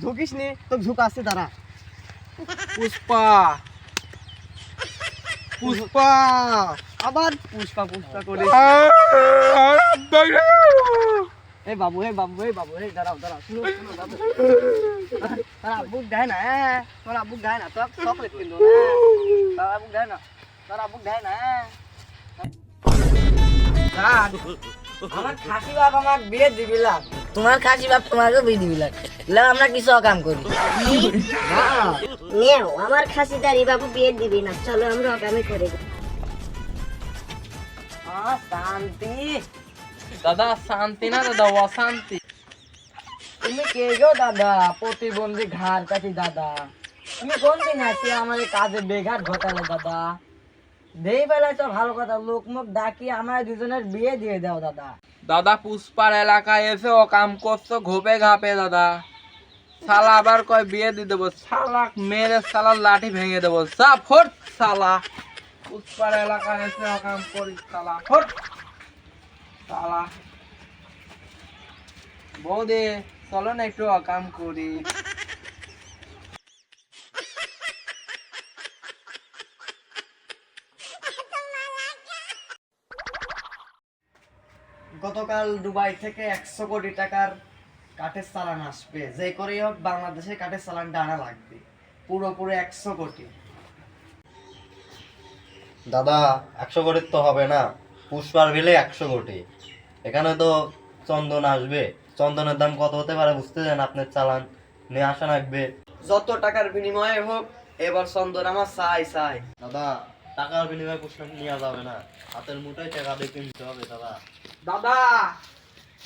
ঝুঁকিস নি, তো ঝুঁক আসছে তারা। পুষ্পা পুষ্পা আবার পুষ্পা পুষ্পা করে। এই বাবু, এই বাবু, এই বাবু, এই দাঁড়াও দাঁড়াও, শুনো শুনো বাবু। তারা আব্বু দেয় না, তোর আব্বু দেয় না, তোর চকলেট কিনবো না। তার আব্বু দেয় না, তোর আব্বু দেয় না। আমার খাসি বাপ আমার বিয়ে দিবিলা, তোমার খাসি বাপ তোমাকে বিয়ে দিবিলা, আমরা কিছু কাম করি নেও আমার খাসিদার এই বাবু বিয়ে দিবি না, চলো আমরা অকামি করে দিই। শান্তি। দাদা শান্তি না দাদা, অশান্তি। তুমি কে গো দাদা? প্রতিবন্ধী ঘাড় কাটি দাদা, তুমি কোন দিন আসি আমার কাজে বেঘাট ঘটালে দাদা? দেই বেলায় তো ভালো কথা, লোক মুখ ডাকি আমার দুজনের বিয়ে দিয়ে দাও দাদা। দাদা পুষ্পার এলাকায় এসে ও কাম করছো ঘোপে ঘাপে দাদা। শালা আবার কয় বিয়ে দিয়ে দেবো, শালা মেরে শালা লাঠি ভেঙে দেবো। সাপ ফোট শালা, পুষ্পার এলাকায় এসে ও কাম করিস শালা, ফোট শালা। বৌদি চলো না একটু অকাম করি। গতকাল দুবাই থেকে 100 কোটি টাকার কাঠের চালান আসবে, যে করেই হোক বাংলাদেশে কাঠের চালানটা আনা লাগবে, পুরোপুরি 100 কোটি। দাদা 100 কোটির তো হবে না, পুষ্পার বিলে 100 কোটি। এখানে তো চন্দন আসবে, চন্দনের দাম কত হতে পারে বুঝতে দেন, আপনার চালান নিয়ে আসা লাগবে। যত টাকার বিনিময়ে হোক এবার চন্দন আমার চাই চাই। দাদা টাকার বিনিময়ে পুষ্পা নেওয়া যাবে না, হাতের মুঠোয় টাকা দিয়ে কিনতে হবে দাদা। দাদা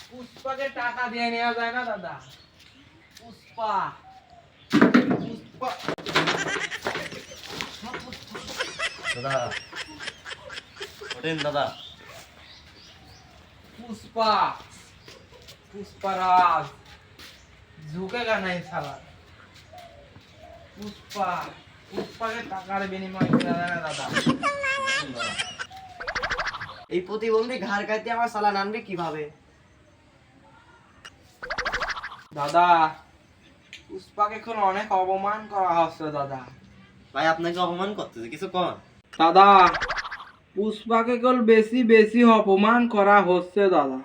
পুষ্পাকে টাকা দিয়ে নেওয়া যায় না দাদা। পুষ্পা পুষ্পা দাদা ওঠেন দাদা। पुष्पा पुष्पराज झुकेगा नहीं साला। पुष्पा पुष्पा के টাকার বিনিময়ে কিনা জানা দাদা। এই প্রতিবন্ধী ঘাড় কাটতে আমার চালান আনবে কিভাবে? দাদা পুষ্পাকে এখন অনেক অপমান করা হচ্ছে দাদা। ভাই আপনাকে অপমান করতেছে, কিছু কন। দাদা পুষ্পাকে কেবল বেশি বেশি অপমান করা হচ্ছে দাদা,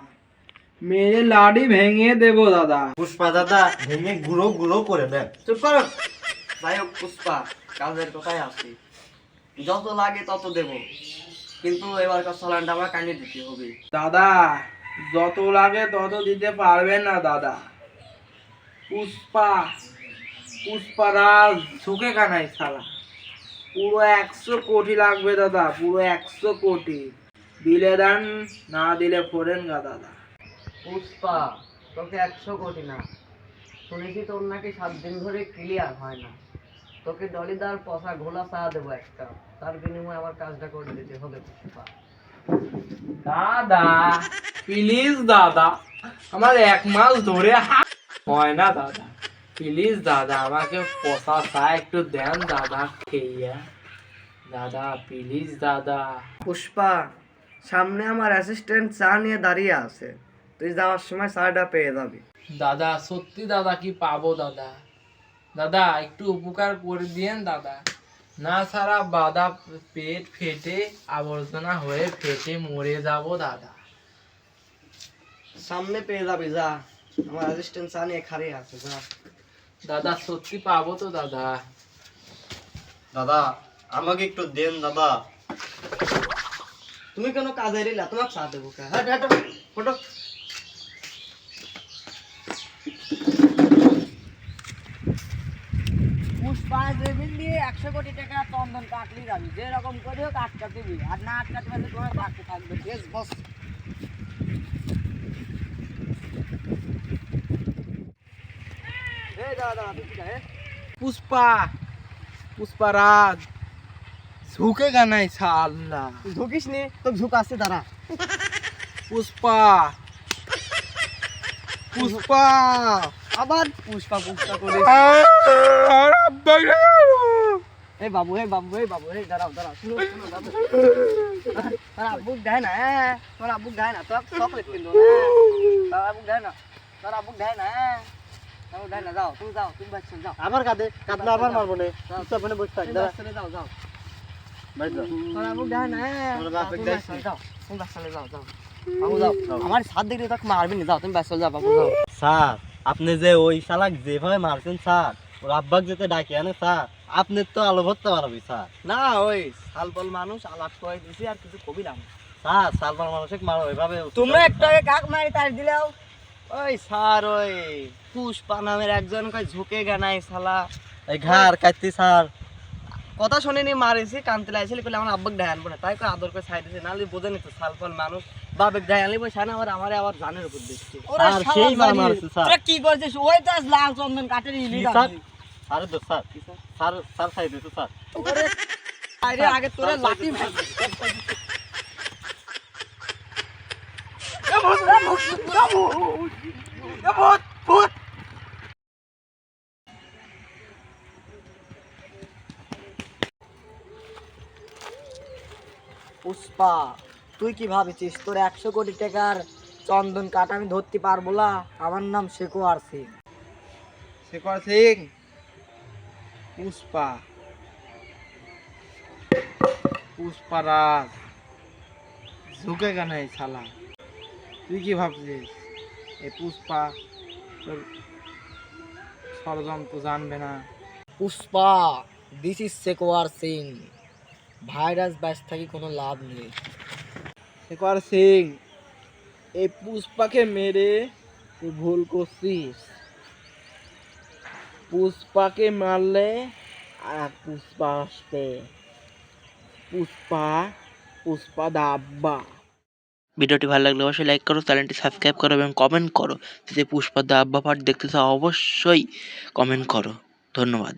মেরে লাডি ভেঙে দেবো দাদা। পুষ্পা দাদা ভেঙে গুঁড়ো গুঁড়ো করে দেন। চুপ করো। যাই হোক পুষ্পা, কাজের কথাই আসি, যত লাগে তত দেব, কিন্তু এবারকার চালানটা আমার কানে দিতে হবে। দাদা যত লাগে তত দিতে পারবেন না দাদা। পুষ্পা পুষ্পারাজ ঝুঁকে কানাই শালা, পুরো 100 কোটি লাগবে দাদা, পুরো 100 কোটি। দিলে দেন, না দিলে ফোরেন গা দাদা। পুষ্পা তোকে 100 কোটি না, শুনেছি তোর নাকি 7 দিন ধরে ক্লিয়ার হয় না, তোকে ডলিদার পয়সা ঘোলা চা দেবো একটা, তার বিনিময়ে আমার কাজটা করে দিতে হবে পুষ্পা। দাদা প্লিজ দাদা, আমার 1 মাস ধরে হয় না দাদা, প্লিজ দাদা আমাকে পয়সা চা একটু দেন দাদা খেয়ে। দাদা প্লিজ দাদা। পুষ্পা সামনে আমার অ্যাসিস্ট্যান্ট চা নিয়ে দাঁড়িয়ে আছে, তুই যাওয়ার সময় চাটা পেয়ে যাবি। দাদা সত্যি দাদা কি পাবো দাদা? দাদা একটু উপকার করে দিয়েন দাদা, না সারা বাদা পেট ফেটে আবর্জনা হয়ে ফেটে মরে যাব দাদা। সামনে পেয়ে যাবি, যা, আমার অ্যাসিস্ট্যান্ট চা নিয়ে খাড়িয়ে আছে, যা। দাদা সত্যি পাবো তো দাদা? দাদা আমাকে একটু দেন দাদা। তুমি কেন কাজে এলিলা, তোমার চা দেবো কে? হাঁটো হাঁটো ফটো। পুষ্পা জমিন দিয়ে 100 কোটি টাকা চন্দন কাটলি যাবি, যেরকম করে হোক আটকাতে দিবি, আর না আটকাতে পারলে তোমার কাটতে থাকবে। বেশ বস। এই দাদা তুই কি রে? पुष्पा पुष्पराज झुकेगा नहीं साला। তুই ঝুঁকিস নি, তো ঝুঁক আসছে তারা। पुष्पा पुष्पा আবার পুষ্পা পুষ্পা করে। এই বাবু, এই বাবু, এই বাবু, এই দাঁড়াও দাঁড়াও, শুনো শুনো বাবু। তোর আব্বু দেয় না, তোর আব্বু দেয় না, তোর চকলেট কিনবো না। তোর আব্বু দেয় না, তোর আব্বু দেয় না। যাও দাই না যাও তুমি বাস চলে যাও আমার কাঁধে কাঁদলে আবার মারবো না চুপচাপ এখানে বসে থাক তুমি দাঁড়া বাস চলে যাও যাও বাইর যা। তোর আবু দাই না তোর বাপের তুমি দায় বাস চলে যাও তুমি বাস চলে যাও যাও বাবু যাও আমার সাথ দেখলে তোকে মারবি না যাও তুমি বাস চলে যাও বাবু যাও স্যার আপনি যে ওই শালাক যেভাবে মারছেন স্যার ওর আব্বাক যেতে ডাকে আনে স্যার আপনি তো আলো ভরতে পারবি স্যার না ওই সালপল মানুষ আলাপ করে দিছি আর কিছু কবি না স্যার সালমান মানুষকে মারো এভাবে তোমরা একটু আগে কাক মারি তার দিলাও ওই স্যার ওই পুষ্পা নামের একজন কয় ঝুঁকে গানাই শালা এই ঘাড় কাটতি স্যার কথা শুনিনি মারিছি কানতে লাইছিল কইলে আমার আব্বাক ডায়ান পড়ে তাই কই আদর করে সাইড দিছে নালি বোঝেনি তো সালপল মানুষ বাবেক ডায়ান লিবো সানা আবার আমারে আবার জানের উপর দিচ্ছে ওরা স্যার, শালা সেই মার জানি। মারছে, স্যার। তোরা কি করছিস ওই তো আজ লাল চন্দন কাটের ইলি কি স্যার আরে তো স্যার স্যার স্যার সাইড দিতে স্যার আরে আগে তোরা লাঠি ভাই পুষ্পা তুই কি ভাবছিস তোর 100 কোটি টাকার চন্দন কাঠ আমি ধরতে পারবো না আমার নাম শেখোয়ার সিং শেখর সিং পুষ্পা পুষ্পারাজ ঝুঁকে কেন এই শালা তুই কি ভাবছিস এই পুষ্পা তোর ষড়যন্ত্র জানবে না Pushpa this is Shekhawat Singh virus ব্যাস থাকি কোনো লাভ নেই শেখর সিং এই পুষ্পাকে মেরে তুই ভুল করছিস পুষ্পাকে মারলে আর পুষ্পা আসবে পুষ্পা দা আব্বা। ভিডিওটি ভালো লাগলে অবশ্যই লাইক করো, চ্যানেলটি সাবস্ক্রাইব করো এবং কমেন্ট করো। যদি পুষ্পা দা আব্বা পার্ট দেখতে চাও অবশ্যই কমেন্ট করো। ধন্যবাদ।